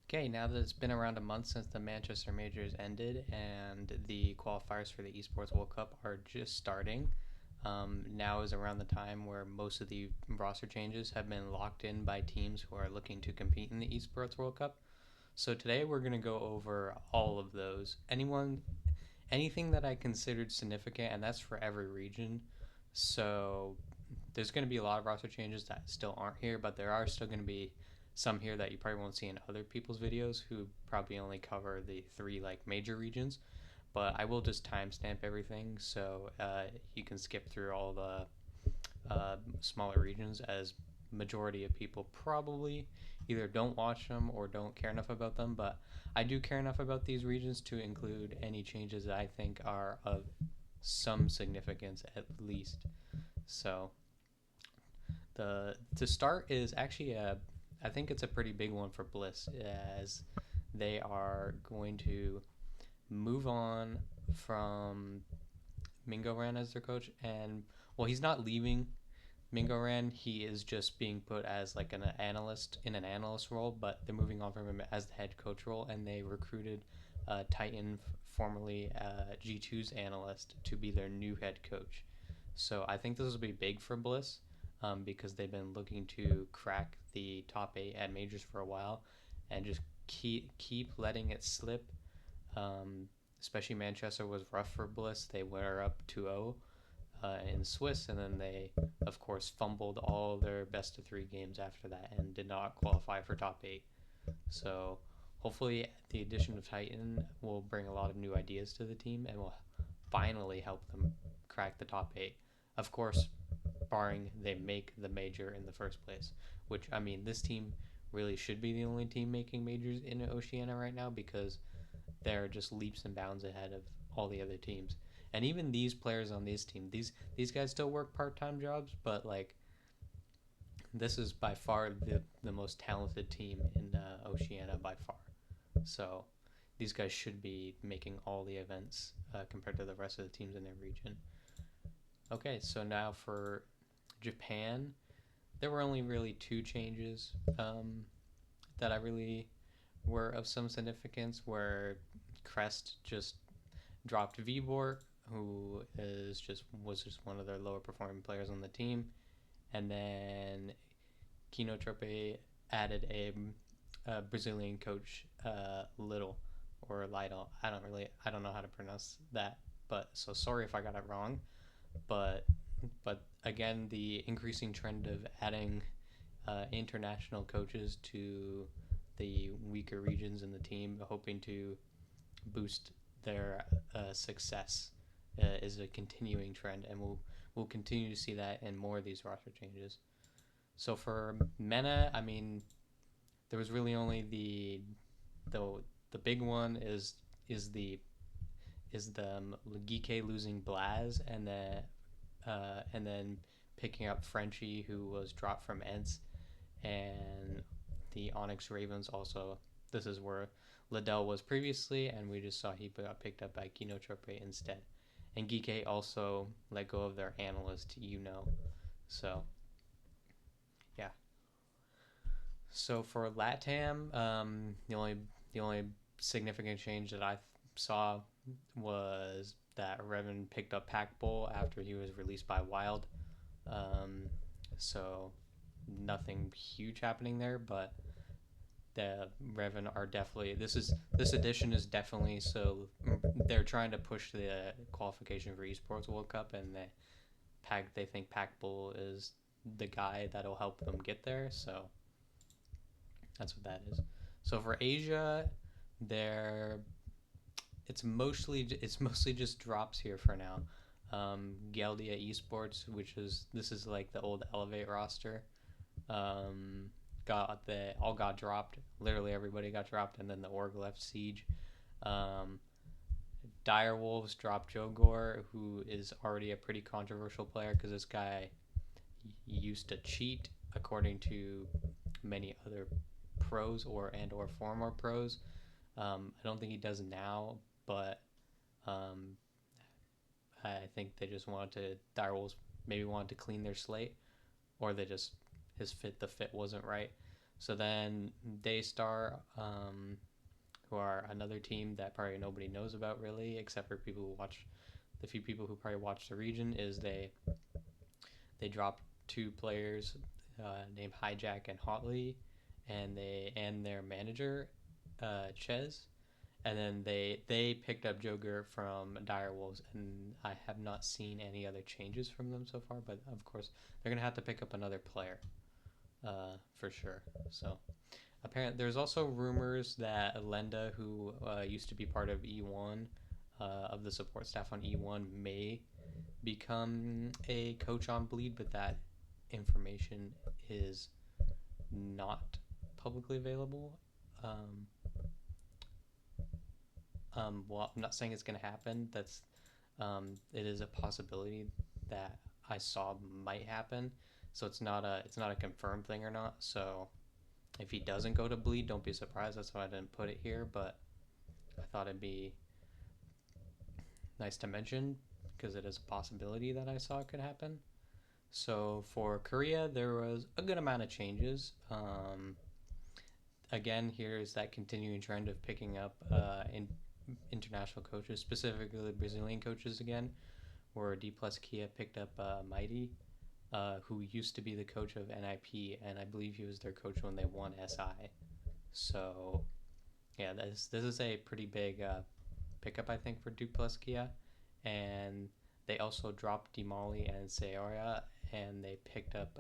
Okay, now that it's been around a month since the Manchester Majors ended and the qualifiers for the Esports World Cup are just starting, now is around the time where most of the roster changes have been locked in by teams who are looking to compete in the Esports World Cup. So today we're going to go over all of those. Anything that I considered significant, and that's for every region. So there's going to be a lot of roster changes that still aren't here, but there are still going to be some here that you probably won't see in other people's videos who probably only cover the three like major regions. But I will just timestamp everything so you can skip through all the smaller regions, as majority of people probably either don't watch them or don't care enough about them. But I do care enough about these regions to include any changes that I think are of some significance at least. So the to start is actually I think it's a pretty big one for Bliss, as they are going to move on from Mingo Ran as their coach, and well, he's not leaving Mingo Ran. He is just being put as like an analyst in an analyst role, but they're moving on from him as the head coach role, and they recruited Titan, formerly G2's analyst, to be their new head coach. So I think this will be big for Bliss, because they've been looking to crack the top eight at majors for a while, and just keep letting it slip. Especially Manchester was rough for Bliss. They were up 2-0 in Swiss, and then they, of course, fumbled all their best of three games after that and did not qualify for top eight. So hopefully the addition of Titan will bring a lot of new ideas to the team and will finally help them crack the top eight. Of course, barring they make the major in the first place, which, I mean, this team really should be the only team making majors in Oceania right now, because they're just leaps and bounds ahead of all the other teams. And even these players on this team, these guys still work part-time jobs, but like, this is by far the most talented team in Oceania by far. So these guys should be making all the events compared to the rest of the teams in their region. Okay, so now for Japan, there were only really two changes that I really were of some significance, where Crest just dropped Vibor, who was just one of their lower performing players on the team, and then Kinotrope added a Brazilian coach, Little or Lytle. I don't know how to pronounce that, but so sorry if I got it wrong. But again, the increasing trend of adding international coaches to the weaker regions in the team, hoping to boost their success, is a continuing trend, and we'll continue to see that in more of these roster changes. So for Mena, I mean, there was really only the big one is the Gike losing Blaz, and then picking up Frenchie, who was dropped from Ents, and the Onyx Ravens also. This is where Liddell was previously, and we just saw he got picked up by Kino Trope instead. And Gike also let go of their analyst, So, yeah. So for LATAM, the only significant change that I saw was that Revan picked up Pack Bull after he was released by Wild. So nothing huge happening there, but the Revan are definitely this edition is definitely, so they're trying to push the qualification for Esports World Cup, and they think Pack Bull is the guy that'll help them get there. So that's what that is. So for Asia, it's mostly just drops here for now. Geldia Esports, this is like the old Elevate roster, all got dropped. Literally everybody got dropped, and then the org left Siege. Dire Wolves dropped Jogor, who is already a pretty controversial player because this guy used to cheat, according to many other pros or former pros. I don't think he does now, but I think they just Dire Wolves maybe wanted to clean their slate, or the fit wasn't right. So then Daystar, who are another team that probably nobody knows about really, except for people who watch, the few people who probably watch the region, is they dropped two players named Hijack and Hotley, and their manager, Ches, and then they picked up Joker from Direwolves, and I have not seen any other changes from them so far. But of course, they're gonna have to pick up another player, for sure. So apparently, there's also rumors that Lenda, who used to be part of E1, of the support staff on E1, may become a coach on Bleed, but that information is not publicly available. Um, well, I'm not saying it's going to happen. It is a possibility that I saw might happen. So it's not a confirmed thing or not. So if he doesn't go to Bleed, don't be surprised. That's why I didn't put it here, but I thought it'd be nice to mention because it is a possibility that I saw it could happen. So for Korea, there was a good amount of changes. Again, here's that continuing trend of picking up international coaches, specifically Brazilian coaches again, where D plus Kia picked up Mighty, who used to be the coach of NIP, and I believe he was their coach when they won SI. So, yeah, this is a pretty big pickup, I think, for D plus Kia. And they also dropped Dimali and Seoria, and they picked up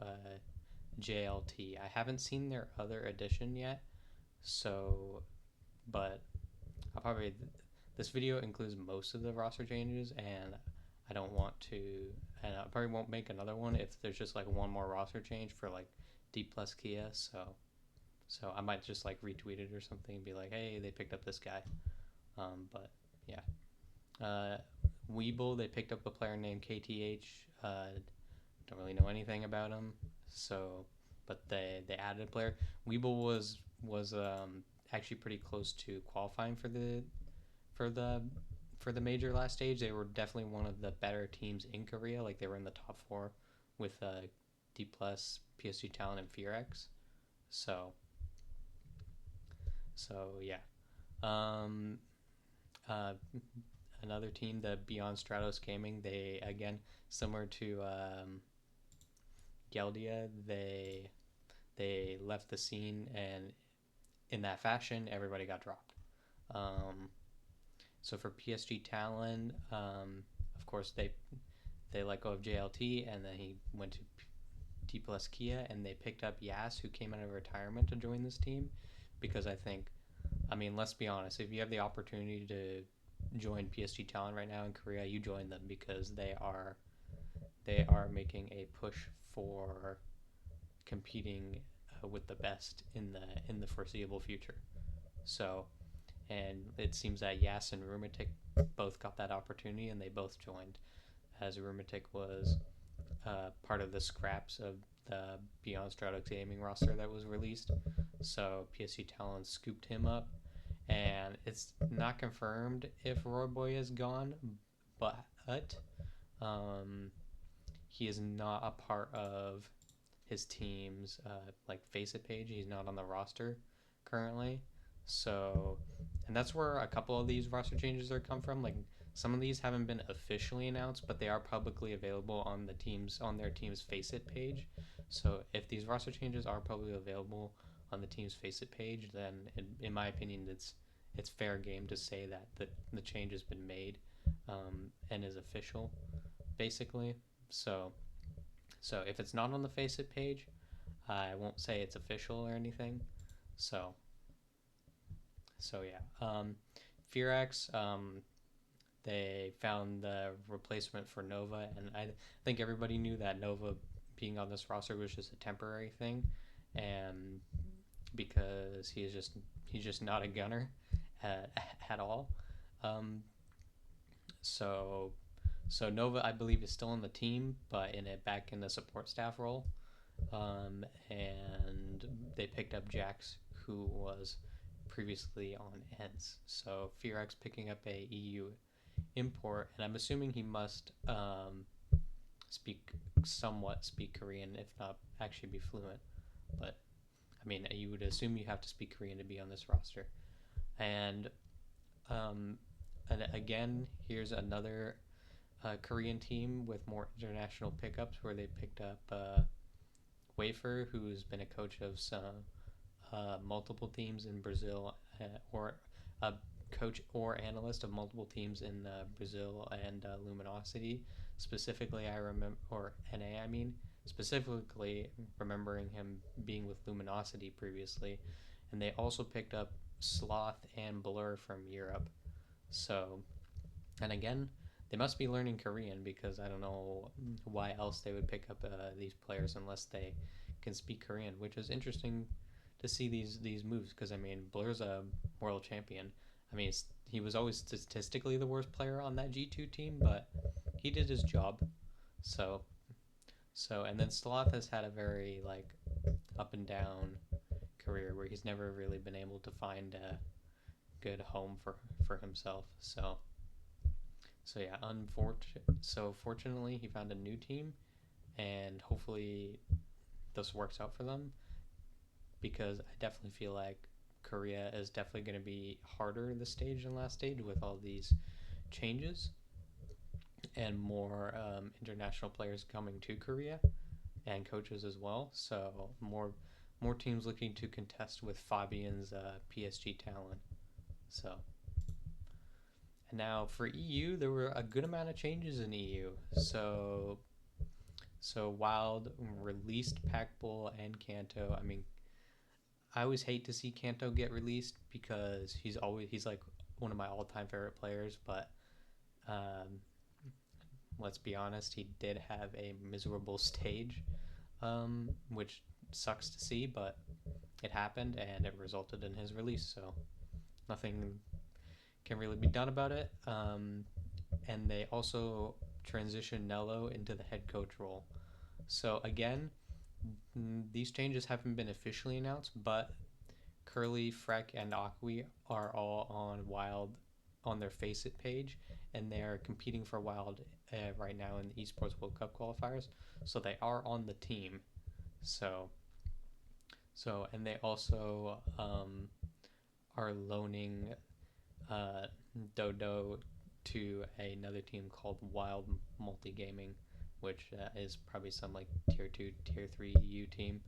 JLT. I haven't seen their other edition yet, so, but I'll probably, this video includes most of the roster changes, and I don't want to, and I probably won't make another one if there's just like one more roster change for like D plus Kia. So I might just like retweet it or something and be like, hey, they picked up this guy. But yeah. Weeble, they picked up a player named KTH. Don't really know anything about him. So, but they added a player. Weeble was actually pretty close to qualifying for the major last stage. They were definitely one of the better teams in Korea. Like they were in the top 4 with D plus, PSG Talent, and FearX. So yeah. Um, Another team, the Beyond Stratos Gaming, they again similar to Geldia, they left the scene, and in that fashion, everybody got dropped. So for PSG Talon, of course they let go of JLT, and then he went to T plus Kia, and they picked up Yas, who came out of retirement to join this team, because I mean, let's be honest, if you have the opportunity to join PSG Talent right now in Korea, you join them because they are making a push for competing with the best in the foreseeable future. So, and it seems that Yas and Rumatic both got that opportunity, and they both joined, as Rumatic was part of the scraps of the Beyond Stratos Gaming roster that was released. So PSG Talent scooped him up, and it's not confirmed if Roy Boy is gone, but he is not a part of his team's like Face It page. He's not on the roster currently. So, and that's where a couple of these roster changes are come from. Like some of these haven't been officially announced, but they are publicly available on their team's Face It page. So if these roster changes are publicly available on the team's Face It page, then in my opinion, it's fair game to say that the change has been made and is official, basically. So if it's not on the Face It page, I won't say it's official or anything. So yeah. FearX, they found the replacement for Nova, and I think everybody knew that Nova being on this roster was just a temporary thing, and because he's just not a gunner at all. So Nova, I believe, is still on the team, but back in the support staff role. And they picked up Jax, who was previously on ENS. So FearX picking up a EU import, and I'm assuming he must somewhat speak Korean, if not actually be fluent. But I mean, you would assume you have to speak Korean to be on this roster. And um, and again, here's another Korean team with more international pickups, where they picked up Wafer, who's been a coach of some multiple teams in Brazil, or a coach or analyst of multiple teams in Brazil and Luminosity. Specifically, I remember, or NA, I mean, specifically remembering him being with Luminosity previously. And they also picked up Sloth and Blur from Europe. So, and again, they must be learning Korean, because I don't know why else they would pick up these players unless they can speak Korean, which is interesting to see these moves, because I mean, Blur's a world champion. I mean, he was always statistically the worst player on that G2 team, but he did his job. So and then Sloth has had a very like up and down career, where he's never really been able to find a good home for himself. So yeah, fortunately he found a new team, and hopefully this works out for them, because I definitely feel like Korea is definitely going to be harder this stage than last stage, with all these changes and more international players coming to Korea, and coaches as well. So more teams looking to contest with Fabian's PSG talent. So, and now for EU, there were a good amount of changes in EU. So Wild released Pac Bull and Kanto. I mean, I always hate to see Kanto get released, because he's like one of my all-time favorite players, but let's be honest, he did have a miserable stage, which sucks to see, but it happened and it resulted in his release, so nothing can really be done about it. And they also transitioned Nello into the head coach role. So again, these changes haven't been officially announced, but Curly, Freck, and Akwi are all on Wild on their Face It page, and they are competing for Wild right now in the Esports World Cup qualifiers. So they are on the team. So and they also are loaning Dodo to another team called Wild Multigaming, which is probably some like tier 2, tier 3 EU team,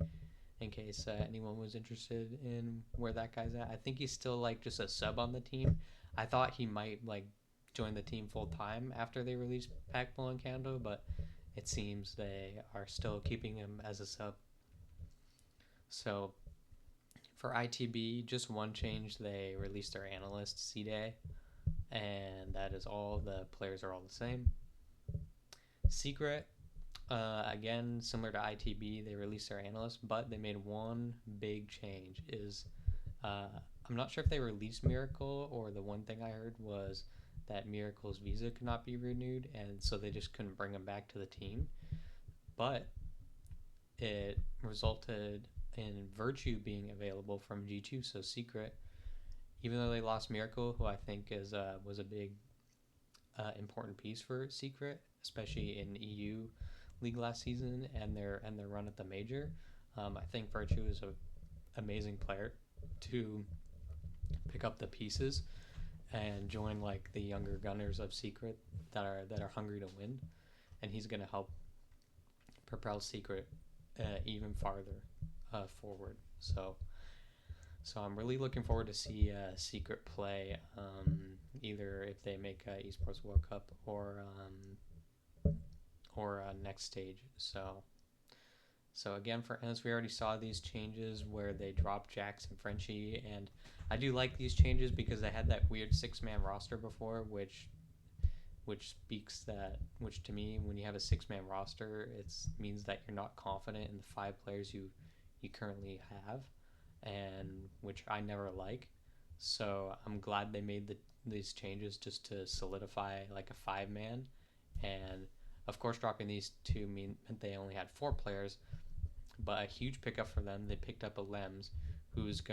in case anyone was interested in where that guy's at. I think he's still like just a sub on the team. I thought he might like join the team full time after they released Pac-Bull and Kando, but it seems they are still keeping him as a sub. So for ITB, just one change. They released their analyst C-Day, and that is all. The players are all the same. Secret, again, similar to ITB, they released their analyst, but they made one big change. I'm not sure if they released Miracle, or the one thing I heard was that Miracle's visa could not be renewed, and so they just couldn't bring him back to the team. But it resulted in Virtue being available from G2, so Secret, even though they lost Miracle, who I think was a big important piece for Secret, especially in EU League last season and their run at the major. I think Virtue is an amazing player to pick up the pieces and join like the younger gunners of Secret that are hungry to win, and he's going to help propel Secret even farther forward. So I'm really looking forward to see Secret play, either if they make Esports World Cup or next stage. So again, for us, we already saw these changes where they dropped Jax and Frenchie, and I do like these changes because they had that weird 6-man roster before, which to me, when you have a 6-man roster, it means that you're not confident in the 5 players you currently have, and which I never like. So I'm glad they made these changes just to solidify like a 5-man, and of course dropping these 2 meant they only had 4 players, but a huge pickup for them. They picked up a Lems, who's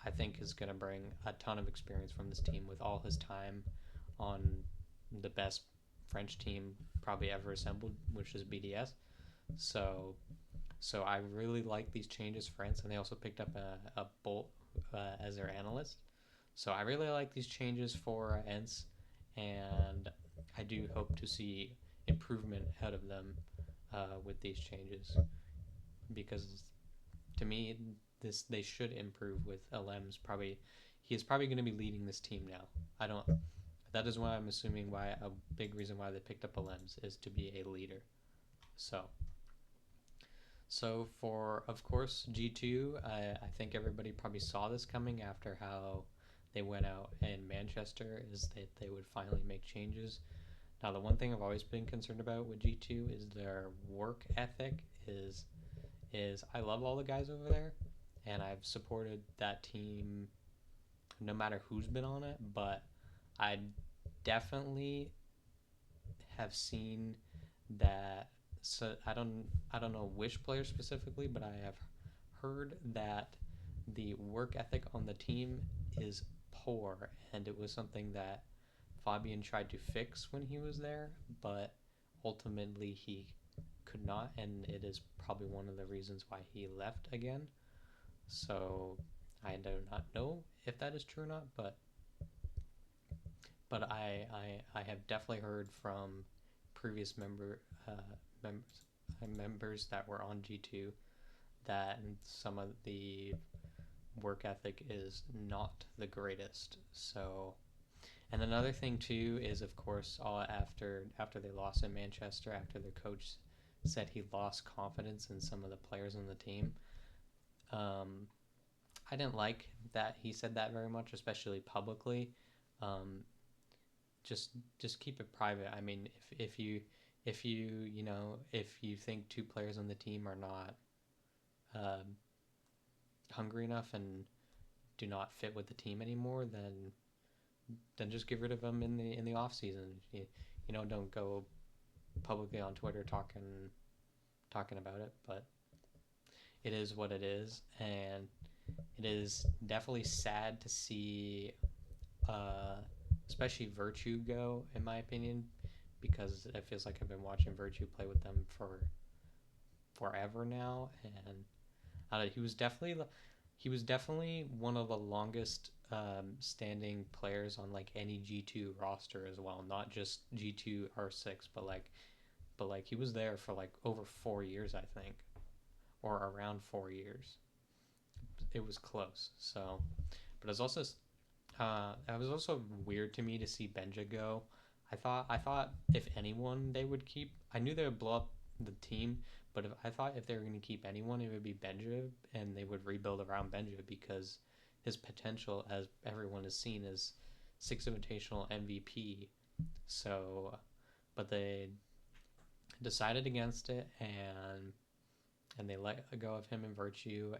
I think is gonna bring a ton of experience from this team with all his time on the best French team probably ever assembled, which is BDS. So So I really like these changes for Ents, and they also picked up a Bolt as their analyst. So I really like these changes for Ents, and I do hope to see improvement out of them with these changes, because to me, this they should improve with LM's probably. He is probably going to be leading this team now. I don't. That is why I'm assuming why a big reason why they picked up LM's is to be a leader. So for, of course, G2, I think everybody probably saw this coming after how they went out in Manchester, is that they would finally make changes. Now, the one thing I've always been concerned about with G2 is their work ethic. Is I love all the guys over there, and I've supported that team no matter who's been on it, but I definitely have seen that. So I don't know which player specifically, but I have heard that the work ethic on the team is poor, and it was something that Fabian tried to fix when he was there, but ultimately he could not, and it is probably one of the reasons why he left again. So I do not know if that is true or not, but I have definitely heard from previous members that were on G2 that some of the work ethic is not the greatest. So, and another thing too is, of course, all after they lost in Manchester, after the coach said he lost confidence in some of the players on the team. I didn't like that he said that very much, especially publicly. Um, just keep it private. I mean, if you think two players on the team are not hungry enough and do not fit with the team anymore, then just get rid of them in the off season. Don't go publicly on Twitter talking about it, but it is what it is, and it is definitely sad to see, especially Virtue go, in my opinion, because it feels like I've been watching Virtue play with them for forever now, and he was definitely one of the longest standing players on like any G2 roster as well, not just G2 R6, but he was there for like over 4 years, I think, or around 4 years. It was close. So, but it was also weird to me to see Benja go. I thought if anyone they would keep, I knew they would blow up the team, but I thought if they were going to keep anyone, it would be Benja, and they would rebuild around Benja because his potential, as everyone has seen, is Six Invitational MVP. So, but they decided against it, and they let go of him in Virtue,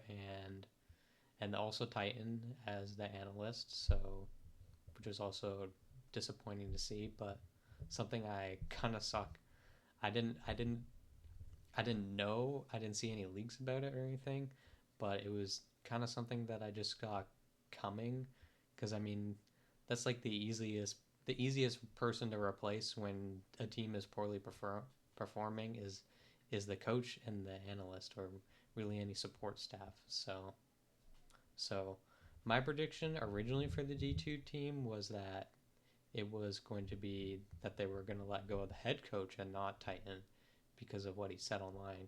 and also Titan as the analyst. So, which was also disappointing to see, but something I kind of suck. I didn't know. I didn't see any leaks about it or anything, but it was kind of something that I just got coming, because I mean, that's like the easiest person to replace when a team is poorly performing is the coach and the analyst, or really any support staff. So my prediction originally for the G2 team was that it was going to be that they were going to let go of the head coach and not Titan because of what he said online.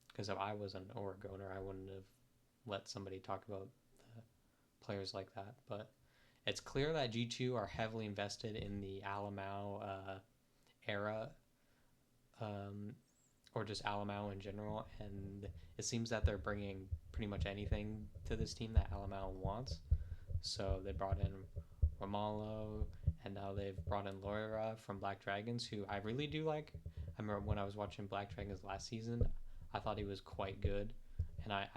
Because if I was an Oregoner, I wouldn't have let somebody talk about the players like that. But it's clear that G2 are heavily invested in the Alamau era, or just Alamau in general, and it seems that they're bringing pretty much anything to this team that Alamau wants. So they brought in Romalo, and now they've brought in Loira from Black Dragons, who I really do like. I remember when I was watching Black Dragons last season, I thought he was quite good, and I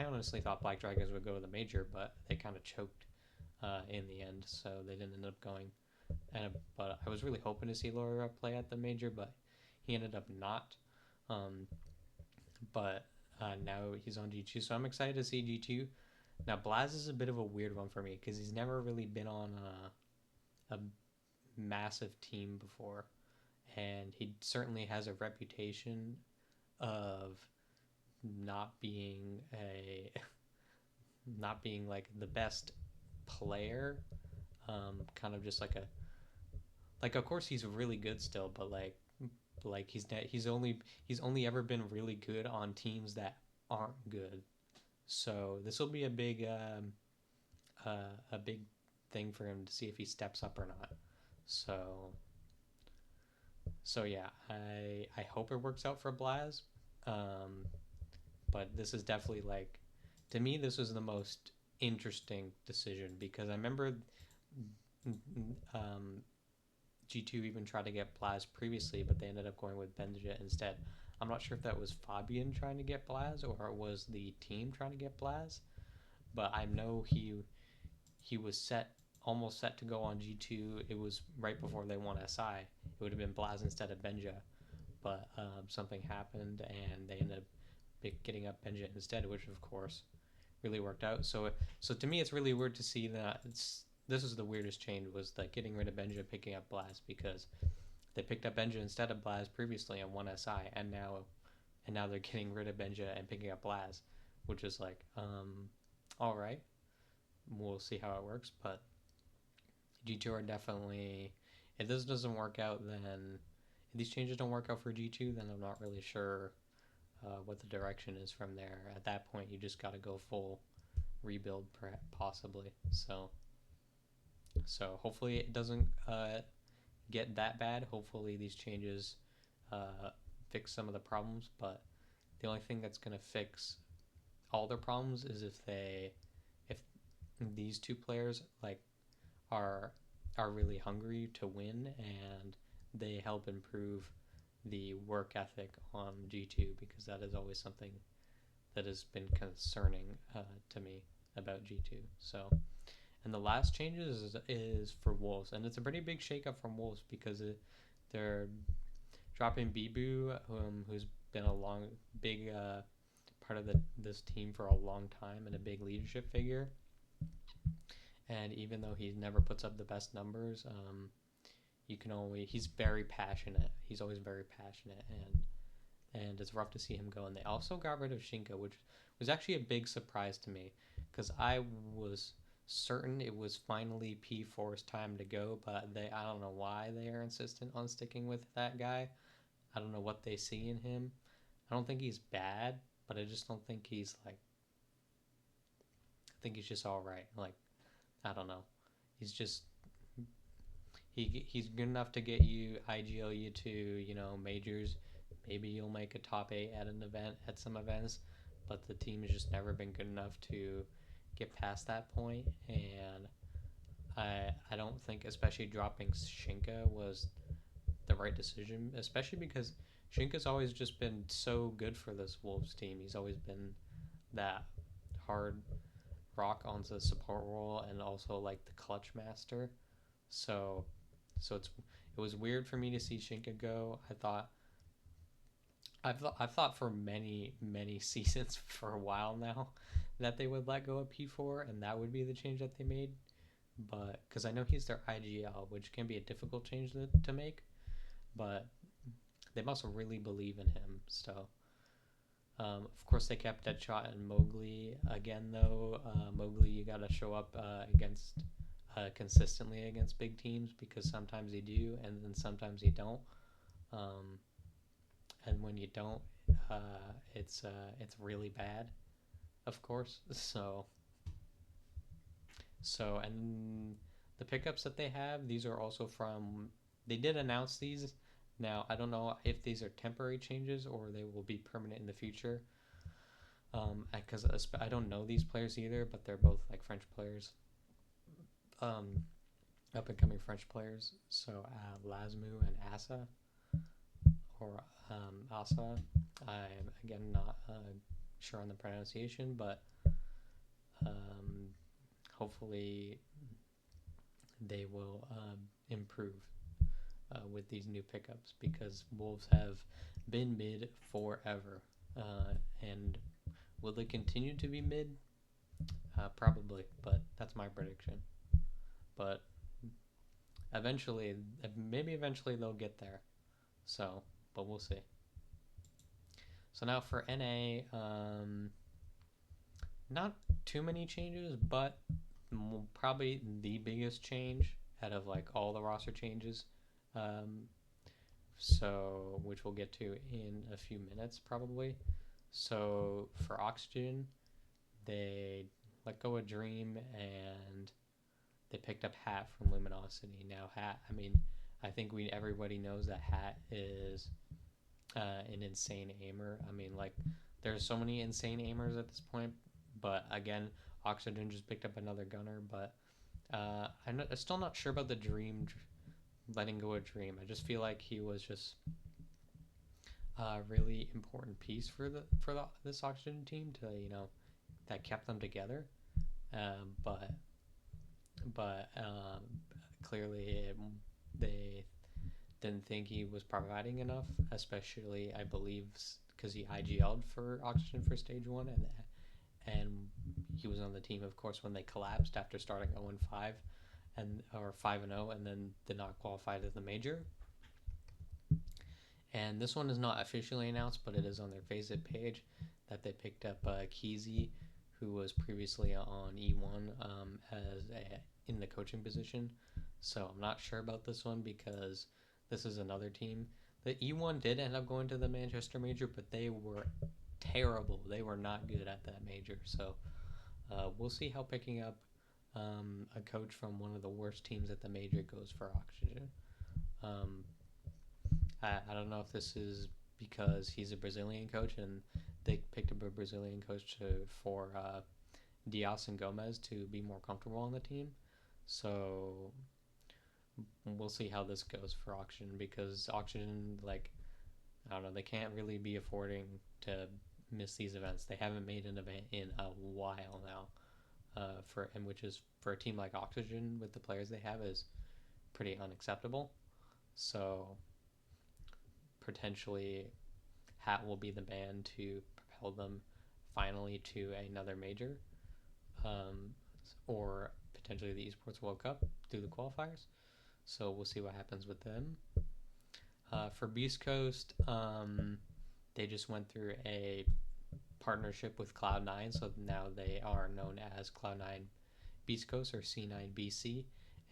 honestly thought Black Dragons would go to the major, but they kind of choked in the end, so they didn't end up going. But I was really hoping to see Loira play at the major, but he ended up not. But now he's on G2, so I'm excited to see G2. Now Blaz is a bit of a weird one for me because he's never really been on a massive team before, and he certainly has a reputation of not being a not being like the best player, kind of just like of course he's really good still, but like he's only ever been really good on teams that aren't good. So this will be a big thing for him to see if he steps up or not. So yeah, I hope it works out for Blaz. Um, but this is definitely like, to me, this was the most interesting decision because I remember um, G2 even tried to get Blaz previously, but they ended up going with Benja instead. I'm not sure if that was Fabian trying to get Blaz or it was the team trying to get Blaz, but I know he was almost set to go on G2. It was right before they won SI. It would have been Blaz instead of Benja, but something happened and they ended up getting up Benja instead, which of course really worked out. So to me, it's really weird to see that this is the weirdest change, was like getting rid of Benja, picking up Blaz, because they picked up Benja instead of Blaz previously on one SI, and now they're getting rid of Benja and picking up Blaz, which is like, all right, we'll see how it works. But G2 are definitely, if this doesn't work out, then if these changes don't work out for G2, then I'm not really sure what the direction is from there. At that point, you just got to go full rebuild, possibly. So hopefully it doesn't get that bad. Hopefully these changes fix some of the problems. But the only thing that's going to fix all their problems is if these two players like are really hungry to win and they help improve the work ethic on G2, because that is always something that has been concerning to me about G2. So, and the last changes is for Wolves, and it's a pretty big shakeup from Wolves because they're dropping Bibu, who's been a big part of this team for a long time and a big leadership figure. And even though he never puts up the best numbers, he's very passionate. He's always very passionate, and it's rough to see him go. And they also got rid of Shinka, which was actually a big surprise to me, because I was certain it was finally P4's time to go, but I don't know why they are insistent on sticking with that guy. I don't know what they see in him. I don't think he's bad, but I just don't think he's like, I think he's just all right. Like, I don't know. He's just he's good enough to get you IGL you to majors. Maybe you'll make a top 8 at some events, but the team has just never been good enough to get past that point. And I don't think, especially dropping Shinka, was the right decision, especially because Shinka's always just been so good for this Wolves team. He's always been that hard rock onto the support role and also like the clutch master. So it was weird for me to see Shinka go. I've thought for many seasons for a while now that they would let go of P4 and that would be the change that they made. But because I know he's their IGL, which can be a difficult change to make, but they must really believe in him. So of course they kept Deadshot and Mowgli again, though. Mowgli, you got to show up against consistently against big teams, because sometimes you do and then sometimes you don't. And when you don't, it's really bad, of course. So and the pickups that they have, these are also from, they did announce these. Now I don't know if these are temporary changes or they will be permanent in the future, because I don't know these players either, but they're both like French players, up and coming French players. So Lasmu and Asa, or Asa. I'm again not sure on the pronunciation, but hopefully they will improve with these new pickups, because Wolves have been mid forever. And will they continue to be mid? Probably, but that's my prediction. But maybe eventually they'll get there. So, but we'll see. So now for NA, not too many changes, but probably the biggest change out of like all the roster changes. Um, so which we'll get to in a few minutes probably. So for Oxygen, they let go of Dream and they picked up Hat from Luminosity. Now Hat, I mean, I think everybody knows that Hat is an insane aimer. I mean, like there's so many insane aimers at this point, but again, Oxygen just picked up another gunner. But I'm still not sure about the Dream letting go of Dream. I just feel like he was just a really important piece for this Oxygen team to that kept them together. But clearly they didn't think he was providing enough, especially I believe because he IGL'd for Oxygen for stage 1 and he was on the team of course when they collapsed after starting 0-5 or 5-0 and then did not qualify to the major. And this one is not officially announced, but it is on their Faceit page that they picked up Keezy, who was previously on E1 in the coaching position. So I'm not sure about this one because this is another team. The E1 did end up going to the Manchester Major, but they were terrible. They were not good at that major. So we'll see how picking up a coach from one of the worst teams at the major goes for Oxygen. I don't know if this is because he's a Brazilian coach and they picked up a Brazilian coach for Dias and Gomez to be more comfortable on the team. So we'll see how this goes for Oxygen because Oxygen, like, I don't know, they can't really be affording to miss these events. They haven't made an event in a while now, which is for a team like Oxygen with the players they have is pretty unacceptable. So potentially Hat will be the man to propel them finally to another major, or potentially the Esports World Cup through the qualifiers. So we'll see what happens with them. For Beast Coast, they just went through a partnership with Cloud9, so now they are known as Cloud9 Beast Coast or C9BC.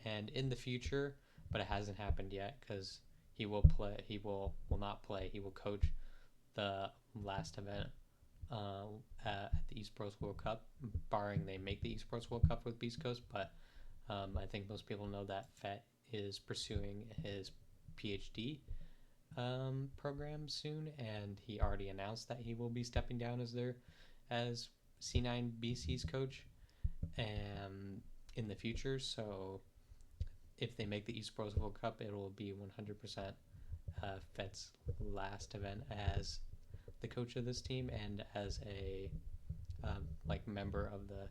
And in the future, but it hasn't happened yet because he will not play. He will coach the last event at the Esports World Cup, barring they make the Esports World Cup with Beast Coast. But I think most people know that Fett is pursuing his PhD program soon, and he already announced that he will be stepping down as C9BC's coach in the future. So if they make the Esports World Cup, it will be 100% Fett's last event as the coach of this team and as a member of the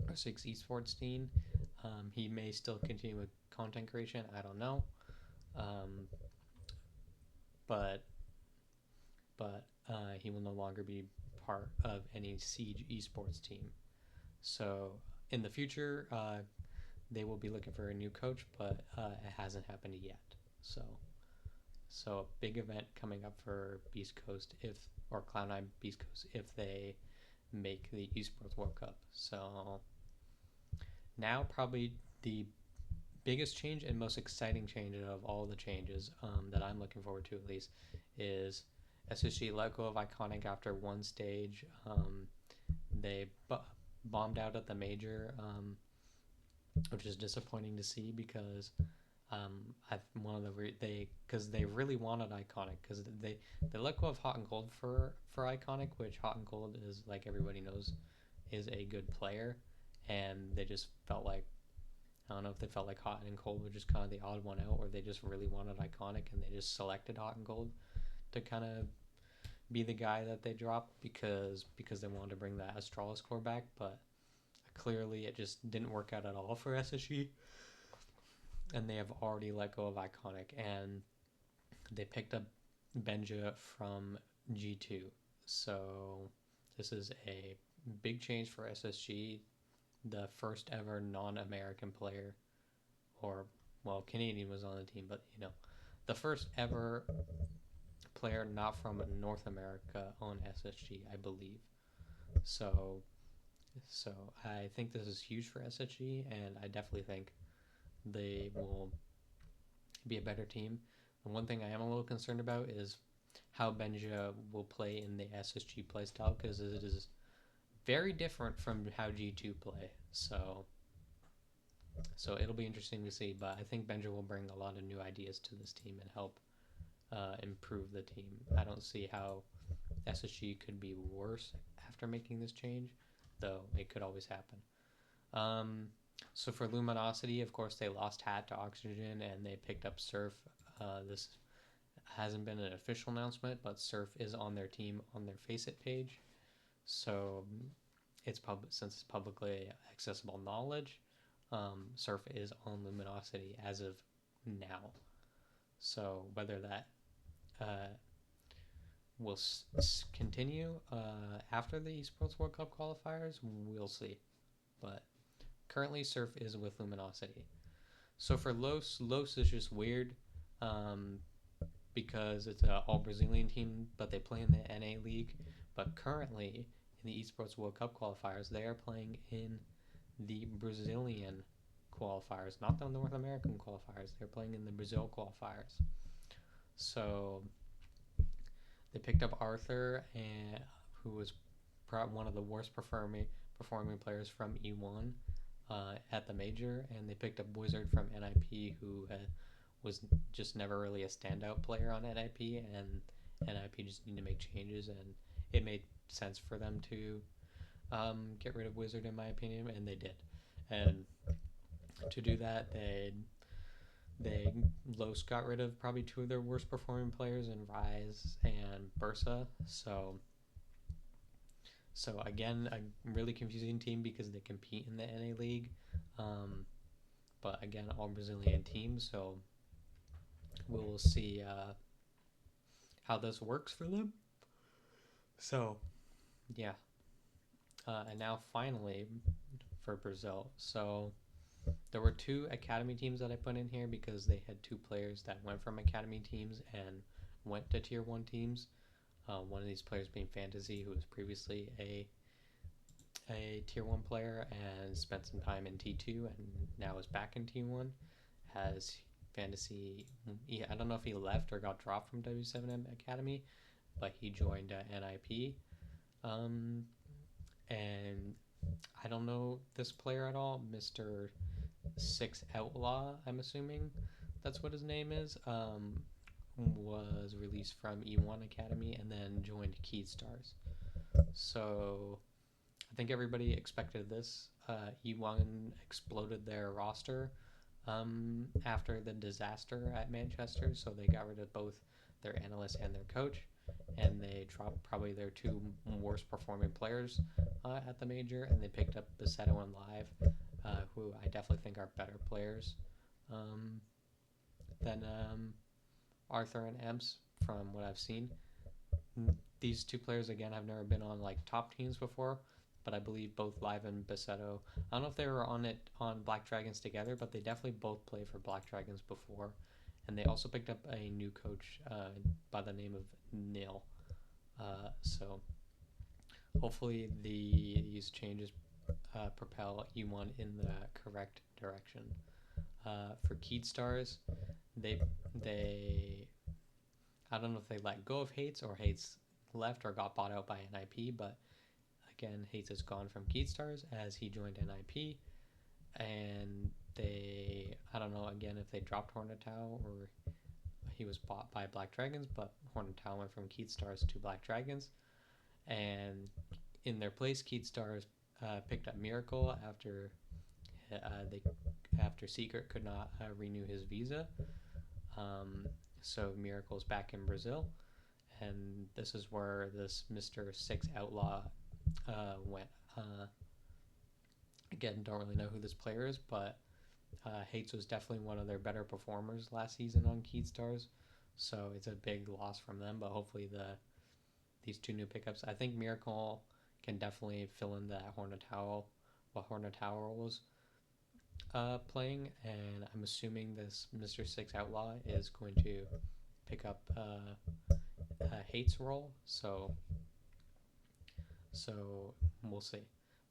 R6 Esports team. He may still continue with content creation. I don't know, but he will no longer be part of any Siege Esports team. So in the future, they will be looking for a new coach, but it hasn't happened yet. So a big event coming up for Beast Coast or Cloud9 Beast Coast if they make the Esports World Cup. So now probably the biggest change and most exciting change of all the changes that I'm looking forward to at least is SSG let go of Iconic after one stage. They bombed out at the major, which is disappointing to see because because they really wanted Iconic because they let go of Hot and Cold for Iconic, which Hot and Cold is, like everybody knows, is a good player, and they just felt like, I don't know if they felt like Hot and Cold were just kind of the odd one out, or they just really wanted Iconic and they just selected Hot and Cold to kind of be the guy that they dropped because they wanted to bring that Astralis core back, but clearly it just didn't work out at all for SSG. And they have already let go of Iconic, and they picked up Benja from G2. So this is a big change for SSG, the first ever non-American player, or, well, Canadian was on the team, but, the first ever player not from North America on SSG, I believe. So I think this is huge for SSG, and I definitely think they will be a better team. And one thing I am a little concerned about is how Benja will play in the SSG playstyle, because it is very different from how G2 play. So it'll be interesting to see, but I think Benja will bring a lot of new ideas to this team and help improve the team. I don't see how SSG could be worse after making this change, though it could always happen. So for Luminosity, of course, they lost Hat to Oxygen, and they picked up Surf. This hasn't been an official announcement, but Surf is on their team on their Faceit page. So since it's publicly accessible knowledge, Surf is on Luminosity as of now. So whether that will continue after the Esports World Cup qualifiers, we'll see. But currently, Surf is with Luminosity. So for Los is just weird because it's an all-Brazilian team, but they play in the NA League. But currently, in the Esports World Cup qualifiers, they are playing in the Brazilian qualifiers, not the North American qualifiers. They're playing in the Brazil qualifiers. So they picked up Arthur, who was one of the worst performing players from E1 at the major, and they picked up Wizard from NIP, who was just never really a standout player on NIP, and NIP just needed to make changes, and it made sense for them to get rid of Wizard, in my opinion, and they did. And to do that, Los got rid of probably two of their worst performing players in Rise and Bursa. So again, a really confusing team because they compete in the NA League, but again, all Brazilian teams. So we'll see how this works for them. So yeah, and now finally for Brazil. So there were two academy teams that I put in here because they had two players that went from academy teams and went to tier 1 teams. One of these players being Fantasy, who was previously a tier 1 player and spent some time in T2 and now is back in T1. Has Fantasy, I don't know if he left or got dropped from W7M Academy, but he joined NIP. And I don't know this player at all, Mr. Six Outlaw, I'm assuming that's what his name is, was released from E1 Academy and then joined Keyed Stars. So I think everybody expected this. E1 exploded their roster after the disaster at Manchester, so they got rid of both their analyst and their coach, and they dropped probably their two worst performing players at the major, and they picked up Besetto and Live, who I definitely think are better players than Arthur and Ems from what I've seen. These two players, again, have never been on like top teams before, but I believe both Live and Besetto, I don't know if they were on Black Dragons together, but they definitely both played for Black Dragons before. And they also picked up a new coach by the name of Nil. So hopefully these changes propel E1 in the correct direction. For Keyed Stars, they I don't know if they let go of Hates or Hates left or got bought out by NIP, but again, Hates is gone from Keyed Stars as he joined NIP, and I don't know again if they dropped Hornetau or he was bought by Black Dragons, but Hornetau went from Keyed Stars to Black Dragons, and in their place, Keyed Stars picked up Miracle after Secret could not renew his visa. So Miracle's back in Brazil, and this is where this Mr. Six Outlaw went. Again, don't really know who this player is, but Hates was definitely one of their better performers last season on Keyed Stars, so it's a big loss from them, but hopefully these two new pickups, I think Miracle can definitely fill in that Hornetau, what Hornetau was playing, and I'm assuming this Mr. Six Outlaw is going to pick up Hate's role. So we'll see.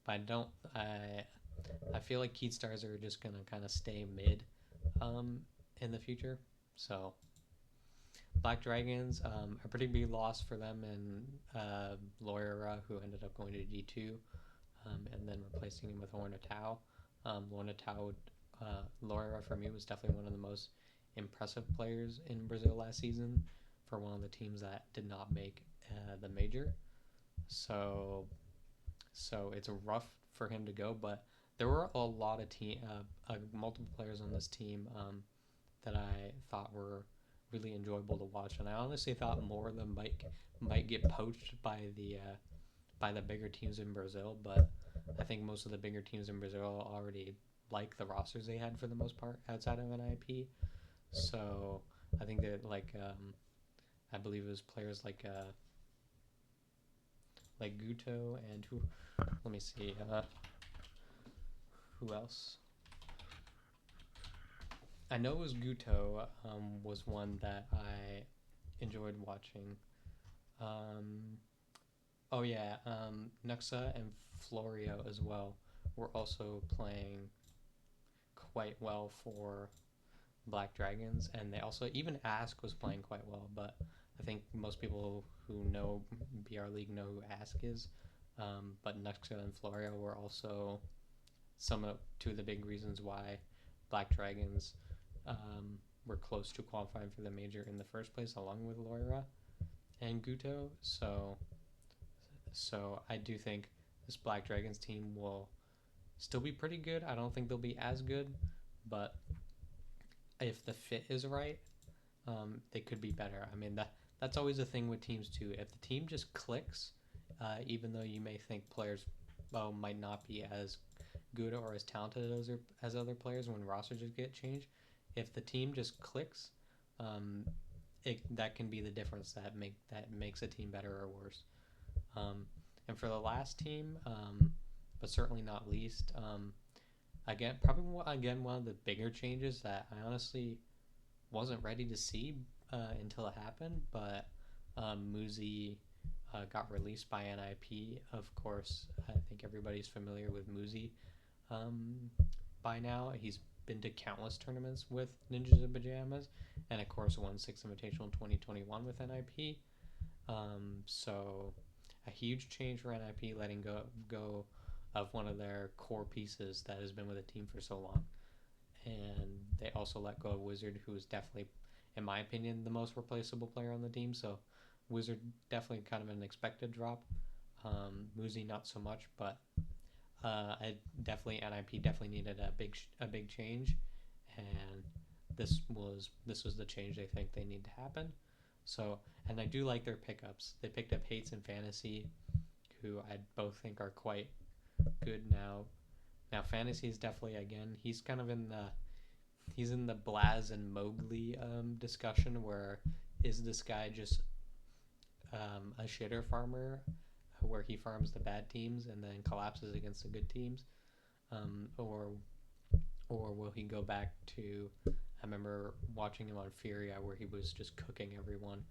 But I don't. I feel like Keat Stars are just gonna kind of stay mid, in the future. So Black Dragons, a pretty big loss for them, and Loira, who ended up going to D2, and then replacing him with Lorna Tao. Lorna Tao, Loira for me was definitely one of the most impressive players in Brazil last season for one of the teams that did not make the major. So it's rough for him to go, but there were a lot of multiple players on this team that I thought were really enjoyable to watch, and I honestly thought more of them might get poached by the bigger teams in Brazil, but I think most of the bigger teams in Brazil already like the rosters they had for the most part outside of NIP. So I think that I believe it was players like Guto and who, let me see, who else? I know it was Guto, was one that I enjoyed watching. Oh yeah, Nuxa and Florio as well were also playing quite well for Black Dragons, and they also, even Ask was playing quite well, but I think most people who know BR League know who Ask is. But Nuxa and Florio were also two of the big reasons why Black Dragons were close to qualifying for the major in the first place, along with Loira and Guto. So I do think this Black Dragons team will still be pretty good. I don't think they'll be as good, but if the fit is right, they could be better. I mean, that's always a thing with teams too. If the team just clicks, even though you may think players might not be as good or as talented as other players when rosters just get changed, if the team just clicks, that can be the difference that makes a team better or worse. And for the last team, but certainly not least, again one of the bigger changes that I honestly wasn't ready to see until it happened, but Muzi got released by NIP. Of course, I think everybody's familiar with Muzi by now. He's been to countless tournaments with Ninjas in Pajamas, and of course won 6th Invitational in 2021 with NIP. So a huge change for NIP, letting go of one of their core pieces that has been with the team for so long. And they also let go of Wizard, who is definitely, in my opinion, the most replaceable player on the team. So Wizard definitely kind of an expected drop. Muzi not so much, but NIP definitely needed a big change, and this was the change they think they need to happen. So, and I do like their pickups. They picked up Hates and Fantasy, who I both think are quite good now. Now Fantasy is definitely, again, he's kind of in the Blaz and Mowgli discussion, where is this guy just a shitter farmer where he farms the bad teams and then collapses against the good teams, or will he go back to, I remember watching him on Furia where he was just cooking everyone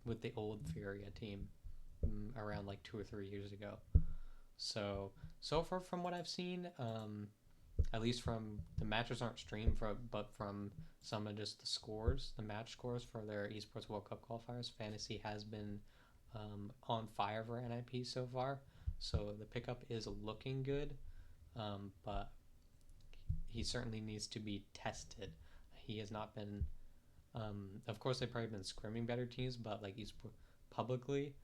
with the old Furia team around like 2 or 3 years ago. So far from what I've seen, at least from the matches aren't streamed, but from some of just the match scores for their Esports World Cup qualifiers, Fantasy has been on fire for NIP so far. So the pickup is looking good, but he certainly needs to be tested. He has not been, of course they've probably been scrimming better teams, but like he's publicly,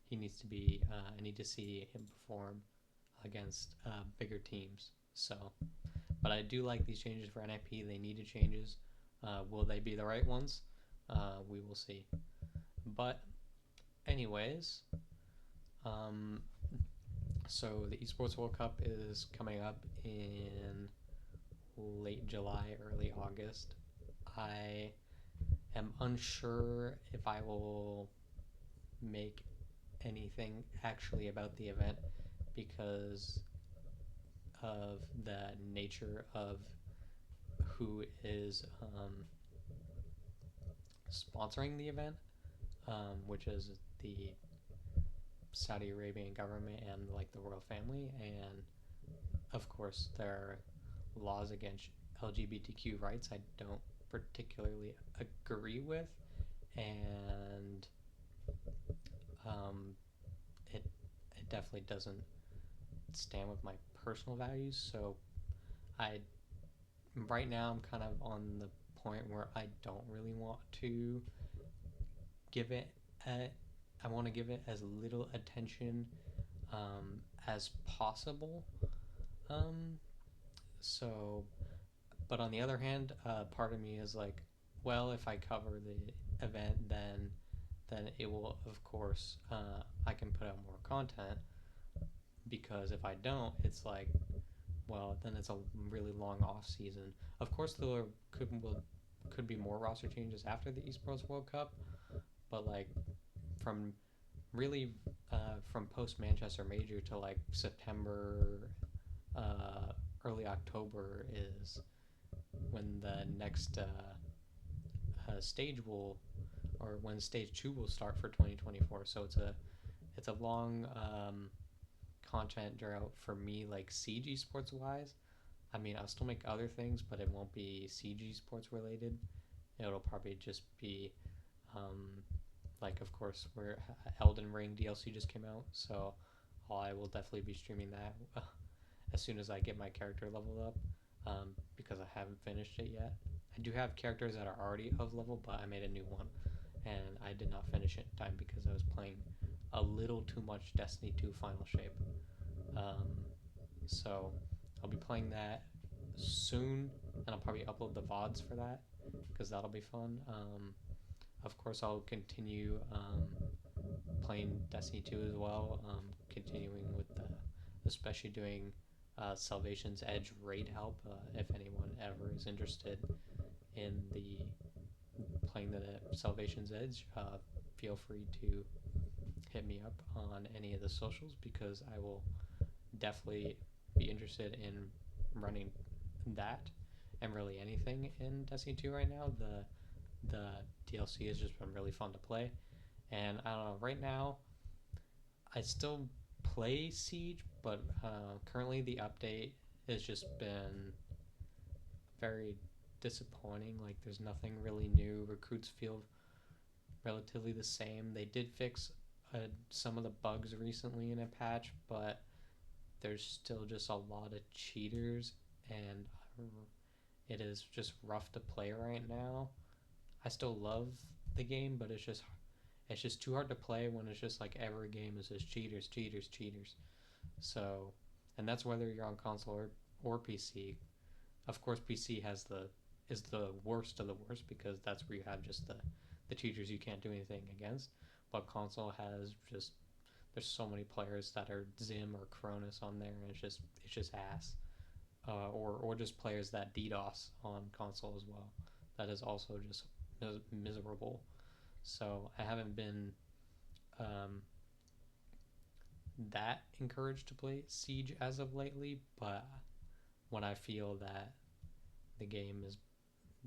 he needs to be, I need to see him perform against bigger teams. So, but I do like these changes for NIP. They needed changes. Will they be the right ones? We will see. But anyways, so the Esports World Cup is coming up in late July, early August. I am unsure if I will make anything actually about the event because of the nature of who is sponsoring the event, which is the Saudi Arabian government and like the royal family, and of course there are laws against LGBTQ rights I don't particularly agree with, and um, it definitely doesn't stand with my personal values. So I right now I'm kind of on the point where I don't really want to give it a, I want to give it as little attention as possible. Um, so, but on the other hand, part of me is like, well, if I cover the event, then it will, of course, I can put out more content. Because if I don't, it's like, well, then it's a really long off season. Of course, there could be more roster changes after the Esports World Cup, but like from really from post Manchester Major to like September, early October is when the next stage will, or when stage 2 will start for 2024. So it's a long content drought for me, like CG sports wise. I mean, I'll still make other things, but it won't be CG sports related. It'll probably just be like, of course, where Elden Ring DLC just came out, so I will definitely be streaming that as soon as I get my character leveled up, because I haven't finished it yet. I do have characters that are already of level, but I made a new one, and I did not finish it in time because I was playing a little too much Destiny 2 Final Shape. Um, so I'll be playing that soon, and I'll probably upload the VODs for that because that'll be fun. Of course, I'll continue playing Destiny 2 as well, continuing with especially doing Salvation's Edge raid help. If anyone ever is interested in the playing the Salvation's Edge, feel free to hit me up on any of the socials because I will definitely be interested in running that and really anything in Destiny 2 right now. The DLC has just been really fun to play, and I don't know. Right now, I still play Siege, but currently the update has just been very disappointing. Like, there's nothing really new. Recruits feel relatively the same. They did fix some of the bugs recently in a patch, but there's still just a lot of cheaters, and it is just rough to play right now. I still love the game, but it's just too hard to play when it's just like every game is just cheaters, cheaters, cheaters. So, and that's whether you're on console or PC. Of course, PC is the worst of the worst because that's where you have just the cheaters you can't do anything against. But console has just there's so many players that are Zim or Cronus on there, and it's just ass. Or just players that DDoS on console as well. That is also just miserable. So I haven't been that encouraged to play Siege as of lately, but when I feel that the game is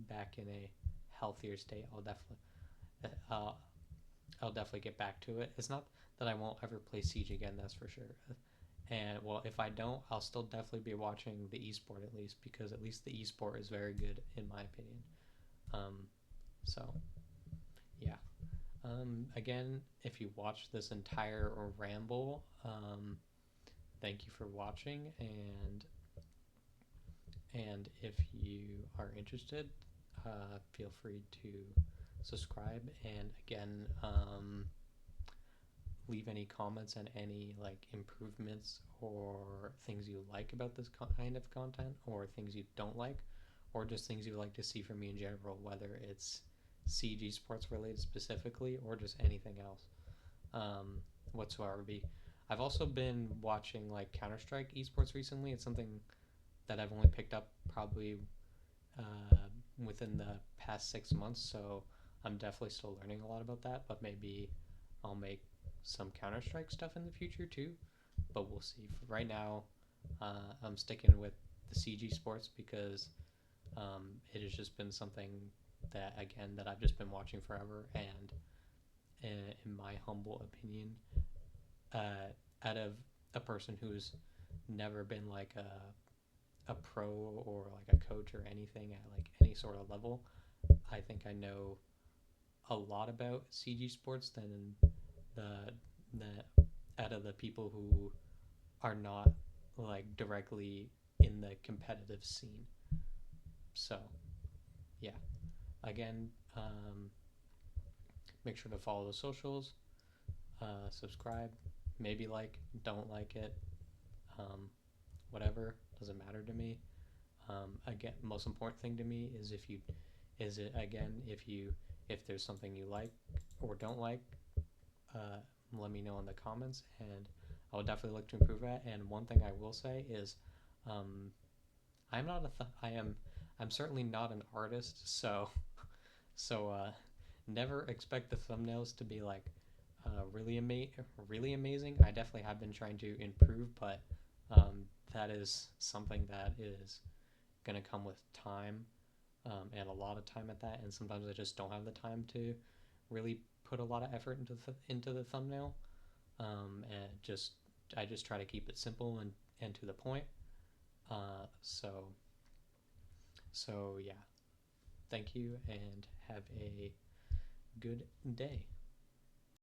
back in a healthier state, uh, I'll definitely get back to it. It's not that I won't ever play Siege again, that's for sure. And well, if I don't, I'll still definitely be watching the esport at least because at least the esport is very good in my opinion. So yeah. Again, if you watch this entire ramble, thank you for watching, and if you are interested, feel free to subscribe, and again, leave any comments and any like improvements or things you like about this kind of content or things you don't like or just things you like to see from me in general, whether it's CG sports related specifically or just anything else whatsoever. I've also been watching like Counter-Strike esports recently. It's something that I've only picked up probably uh, within the past 6 months, so I'm definitely still learning a lot about that, but maybe I'll make some Counter-Strike stuff in the future too, but we'll see. For right now, I'm sticking with the CG sports because it has just been something that again that I've just been watching forever, and in my humble opinion, out of a person who's never been like a pro or like a coach or anything at like any sort of level, I think I know a lot about CG sports than the out of the people who are not like directly in the competitive scene. So yeah, again, make sure to follow the socials, subscribe, maybe like, don't like it, um, whatever, doesn't matter to me. Again, most important thing to me is if there's something you like or don't like, uh, let me know in the comments, and I will definitely look to improve that. And one thing I will say is, um, I'm not I'm certainly not an artist, so never expect the thumbnails to be like really amazing. I definitely have been trying to improve, but that is something that is gonna come with time, and a lot of time at that. And sometimes I just don't have the time to really put a lot of effort into the thumbnail. And I just try to keep it simple and to the point. Uh, so so yeah, thank you and have a good day.